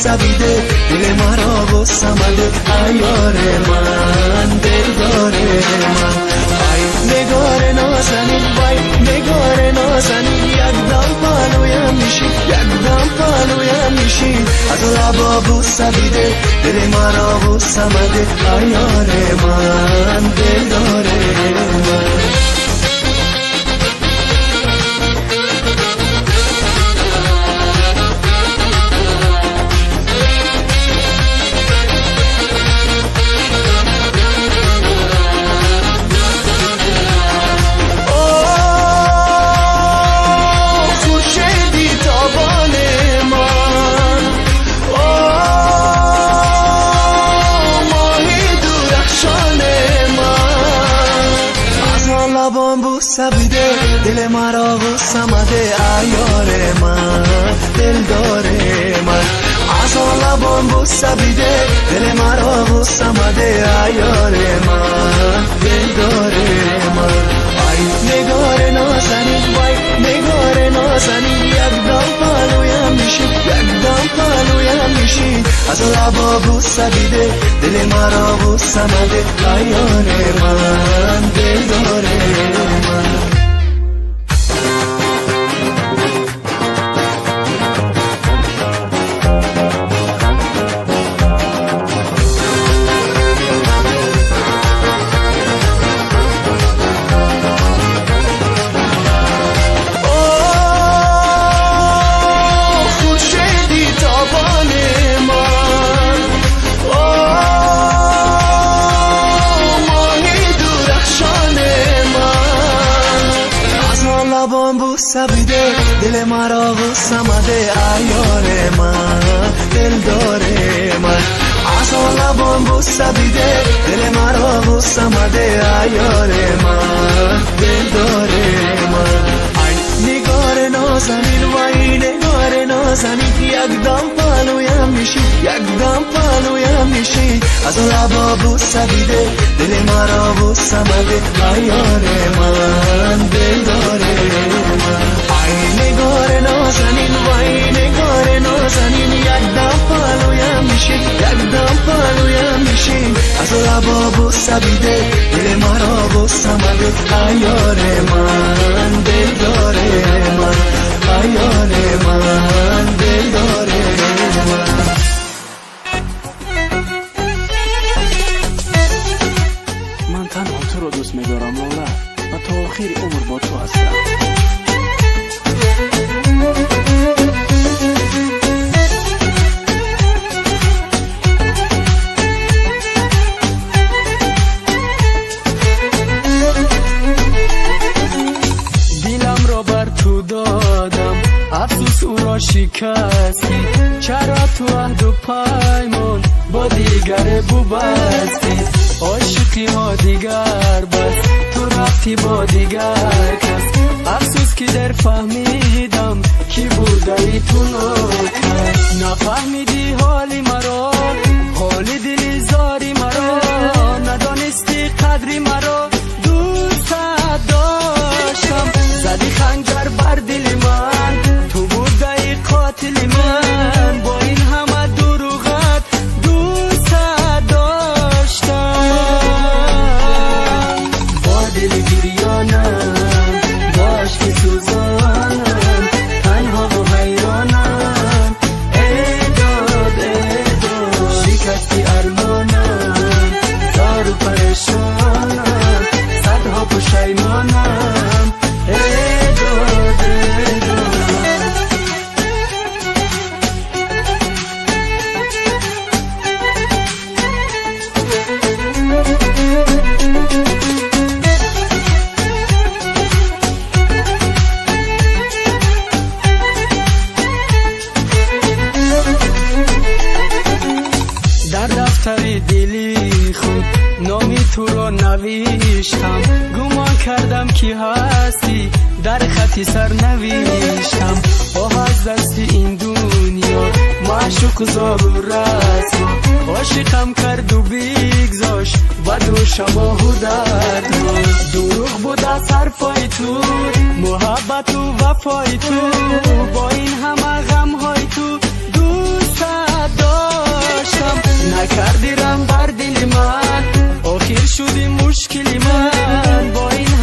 سبیده دل مرا بسمده عیار من دلدار من ای نگار نازنین وای نگار نازنین یکدم پالویم میشی یکدم پالویم میشی از لبا بسبیده دل مرا بسمده عیار من دلدار من سبیده دل مرا بسمده عیار من دلدار من از لبان بسبیده دل مرا بسمده عیار من دلدار من ای نگار نازنین وای نگار نازنین یکدم پالویم میشی یکدم پالویم میشی از لبا بسبیده دل مرا بسمده عیار من دلدار من سبیده دل مرا بسمده عیار من دلدار من از لبان بسبیده دل مرا بسمده عیار من دلدار من ای نگار نازنین وای نگار نازنین یکدم پالویم میشی یکدم پالویم میشی از لبا بسبیده دل مرا بسمده عیار من دلدار من ای نگار نازنین وای نگار نازنین یکدم پالویم میشی یکدم پالویم میشی از لبا بسبیده دل مرا بسمده عیار من دلدار من عیار من دلدار من من تنها تو رو دوست می‌دارم لاله و تا آخر عمر با تو هستم. دلم را بر تو دادم افسوس او را شکستی چرا تو عهد و پیمان با دیگر ببستی عاشقی ما دیگر بس تو رفتی با دیگر کس افسوس که در فهمیدم کی بوده ای تو نوکس نفهمیدی حالی مرا حال دلی زاری مرا ندانستی قدری مرا دوست داشتم زدی خنجر بر دل من تو بوده ای قاتل من با این همه دروغت دوست داشتم با دل گریانم با عشق سوزانم تنها و حیرانم ای داد شکستی ارمانم زار و پریشانم صدها پشیمانم ای داد در دفتر دلی خود نامی تو را نوشتم گمان کردم که هستی در خطی سر نویشتم آه از دست این دنیا معشوق زار و رسم عاشقم کرد و بگذاشت و دوشم آه و درد دروغ بود از حرفای تو محبت و وفای تو با این همه غم های تو دوست داشتم نکردی رم بر دل من آخر شدی مشکل من با این